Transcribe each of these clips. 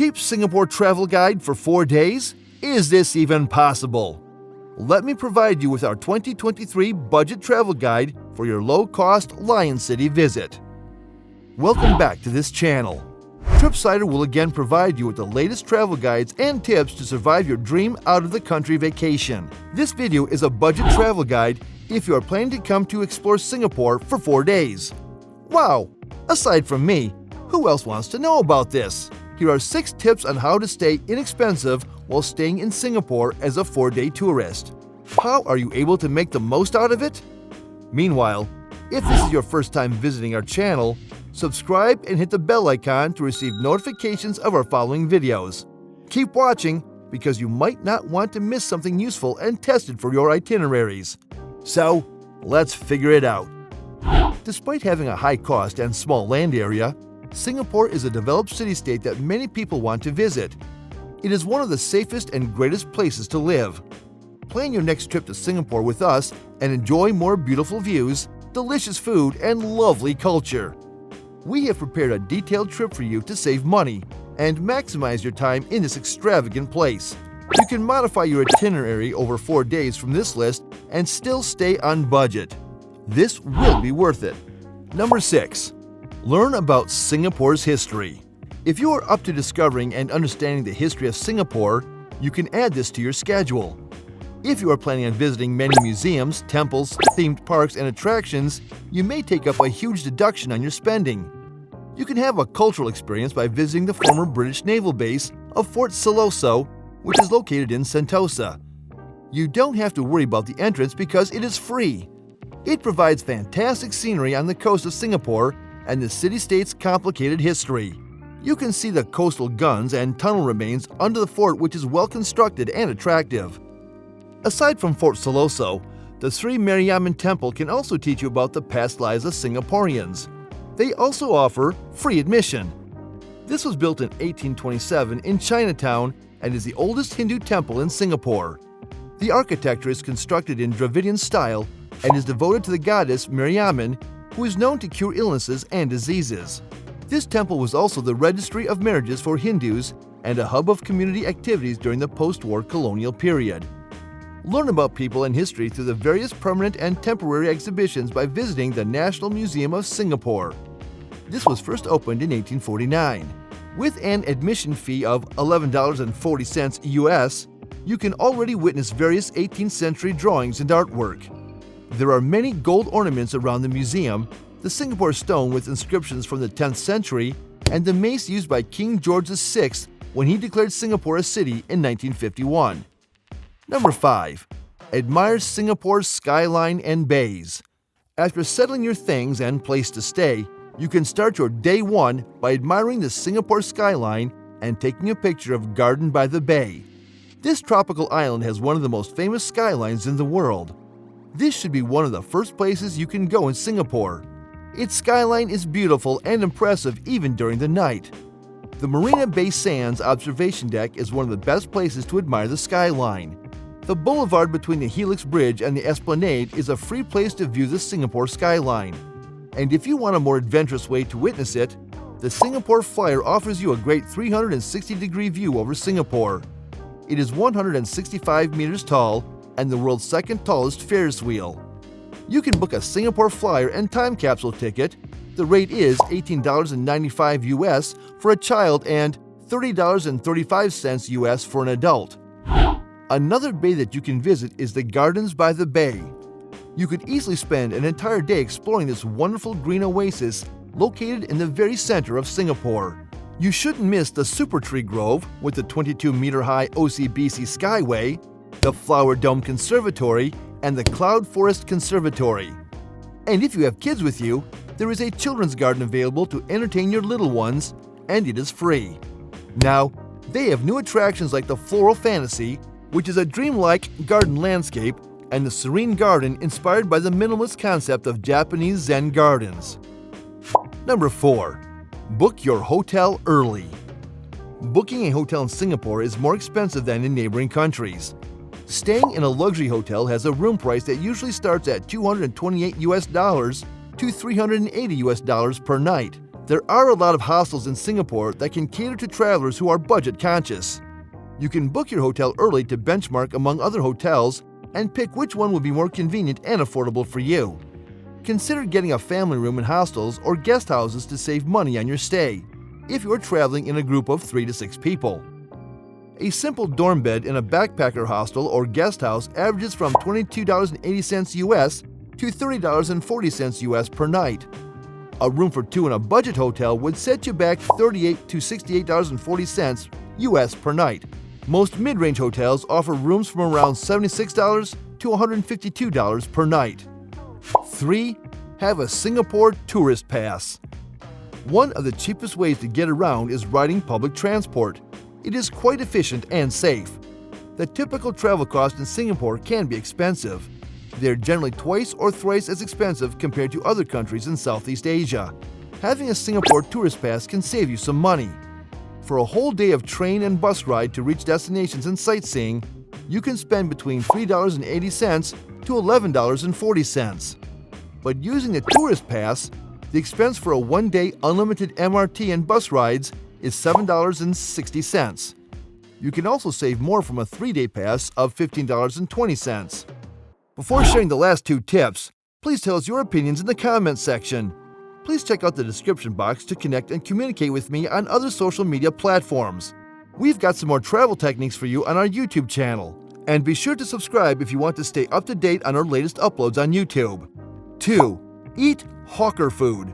cheap Singapore travel guide for 4 days? Is this even possible? Let me provide you with our 2023 budget travel guide for your low-cost Lion City visit. Welcome back to this channel. Tripsider will again provide you with the latest travel guides and tips to survive your dream out-of-the-country vacation. This video is a budget travel guide if you are planning to come to explore Singapore for 4 days. Wow! Aside from me, who else wants to know about this? Here are 6 tips on how to stay inexpensive while staying in Singapore as a 4-day tourist. How are you able to make the most out of it? Meanwhile, if this is your first time visiting our channel, subscribe and hit the bell icon to receive notifications of our following videos. Keep watching because you might not want to miss something useful and tested for your itineraries. So, let's figure it out. Despite having a high cost and small land area, Singapore is a developed city-state that many people want to visit. It is one of the safest and greatest places to live. Plan your next trip to Singapore with us and enjoy more beautiful views, delicious food, and lovely culture. We have prepared a detailed trip for you to save money and maximize your time in this extravagant place. You can modify your itinerary over 4 days from this list and still stay on budget. This will be worth it. Number 6. Learn about Singapore's history. If you are up to discovering and understanding the history of Singapore, you can add this to your schedule. If you are planning on visiting many museums, temples, themed parks, and attractions, you may take up a huge deduction on your spending. You can have a cultural experience by visiting the former British naval base of Fort Siloso, which is located in Sentosa. You don't have to worry about the entrance because it is free. It provides fantastic scenery on the coast of Singapore and the city-state's complicated history. You can see the coastal guns and tunnel remains under the fort, which is well constructed and attractive. Aside from Fort Siloso, the Sri Mariamman Temple can also teach you about the past lives of Singaporeans. They also offer free admission. This was built in 1827 in Chinatown and is the oldest Hindu temple in Singapore. The architecture is constructed in Dravidian style and is devoted to the goddess Mariamman, who is known to cure illnesses and diseases. This temple was also the registry of marriages for Hindus and a hub of community activities during the post-war colonial period. Learn about people and history through the various permanent and temporary exhibitions by visiting the National Museum of Singapore. This was first opened in 1849. With an admission fee of $11.40 US, you can already witness various 18th century drawings and artwork. There are many gold ornaments around the museum, the Singapore stone with inscriptions from the 10th century, and the mace used by King George VI when he declared Singapore a city in 1951. Number 5. Admire Singapore's skyline and bays. After settling your things and place to stay, you can start your day 1 by admiring the Singapore skyline and taking a picture of Garden by the Bay. This tropical island has one of the most famous skylines in the world. This should be one of the first places you can go in Singapore. Its skyline is beautiful and impressive even during the night. The Marina Bay Sands observation deck is one of the best places to admire the skyline. The boulevard between the Helix Bridge and the Esplanade is a free place to view the Singapore skyline. And if you want a more adventurous way to witness it, the Singapore Flyer offers you a great 360-degree view over Singapore. It is 165 meters tall and the world's second tallest Ferris wheel. You can book a Singapore Flyer and time capsule ticket. The rate is $18.95 US for a child and $30.35 US for an adult. Another bay that you can visit is the Gardens by the Bay. You could easily spend an entire day exploring this wonderful green oasis located in the very center of Singapore. You shouldn't miss the Super Tree Grove with the 22-meter-high OCBC Skyway, the Flower Dome Conservatory, and the Cloud Forest Conservatory. And if you have kids with you, there is a children's garden available to entertain your little ones, and it is free. Now, they have new attractions like the Floral Fantasy, which is a dreamlike garden landscape, and the Serene Garden inspired by the minimalist concept of Japanese Zen gardens. Number 4. Book your hotel early. Booking a hotel in Singapore is more expensive than in neighboring countries. Staying in a luxury hotel has a room price that usually starts at $228 US to $380 US per night. There are a lot of hostels in Singapore that can cater to travelers who are budget conscious. You can book your hotel early to benchmark among other hotels and pick which one will be more convenient and affordable for you. Consider getting a family room in hostels or guest houses to save money on your stay, if you are traveling in a group of 3 to 6 people. A simple dorm bed in a backpacker hostel or guest house averages from $22.80 US to $30.40 US per night. A room for 2 in a budget hotel would set you back $38 to $68.40 US per night. Most mid-range hotels offer rooms from around $76 to $152 per night. 3. Have a Singapore tourist pass. One of the cheapest ways to get around is riding public transport. It is quite efficient and safe. The typical travel cost in Singapore can be expensive. They are generally twice or thrice as expensive compared to other countries in Southeast Asia. Having a Singapore tourist pass can save you some money. For a whole day of train and bus ride to reach destinations and sightseeing, you can spend between $3.80 to $11.40. But using the tourist pass, the expense for a one-day unlimited MRT and bus rides is $7.60. You can also save more from a 3-day pass of $15.20. Before sharing the last 2 tips, please tell us your opinions in the comments section. Please check out the description box to connect and communicate with me on other social media platforms. We've got some more travel techniques for you on our YouTube channel. And be sure to subscribe if you want to stay up to date on our latest uploads on YouTube. 2. Eat hawker food.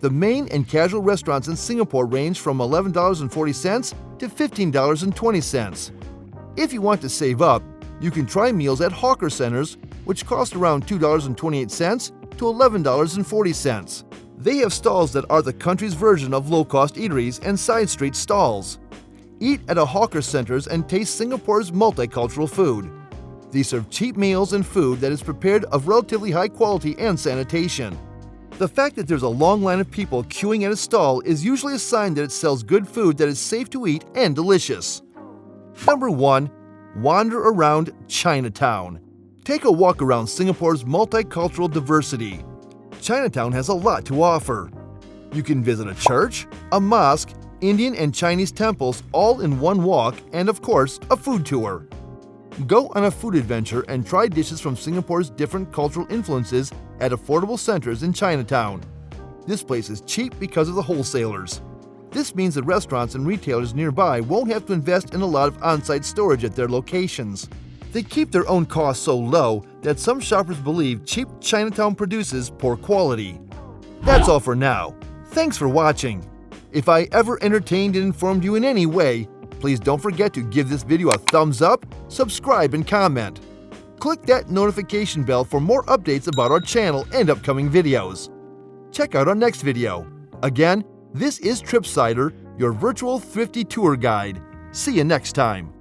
The main and casual restaurants in Singapore range from $11.40 to $15.20. If you want to save up, you can try meals at hawker centers, which cost around $2.28 to $11.40. They have stalls that are the country's version of low-cost eateries and side street stalls. Eat at a hawker centers and taste Singapore's multicultural food. They serve cheap meals and food that is prepared of relatively high quality and sanitation. The fact that there's a long line of people queuing at a stall is usually a sign that it sells good food that is safe to eat and delicious. Number 1. Wander around Chinatown. Take a walk around Singapore's multicultural diversity. Chinatown has a lot to offer. You can visit a church, a mosque, Indian and Chinese temples all in one walk, and of course, a food tour. Go on a food adventure and try dishes from Singapore's different cultural influences at affordable centers in Chinatown. This place is cheap because of the wholesalers. This means that restaurants and retailers nearby won't have to invest in a lot of on-site storage at their locations. They keep their own costs so low that some shoppers believe cheap Chinatown produces poor quality. That's all for now. Thanks for watching. If I ever entertained and informed you in any way, please don't forget to give this video a thumbs up, subscribe, and comment. Click that notification bell for more updates about our channel and upcoming videos. Check out our next video. Again, this is Tripsider, your virtual thrifty tour guide. See you next time.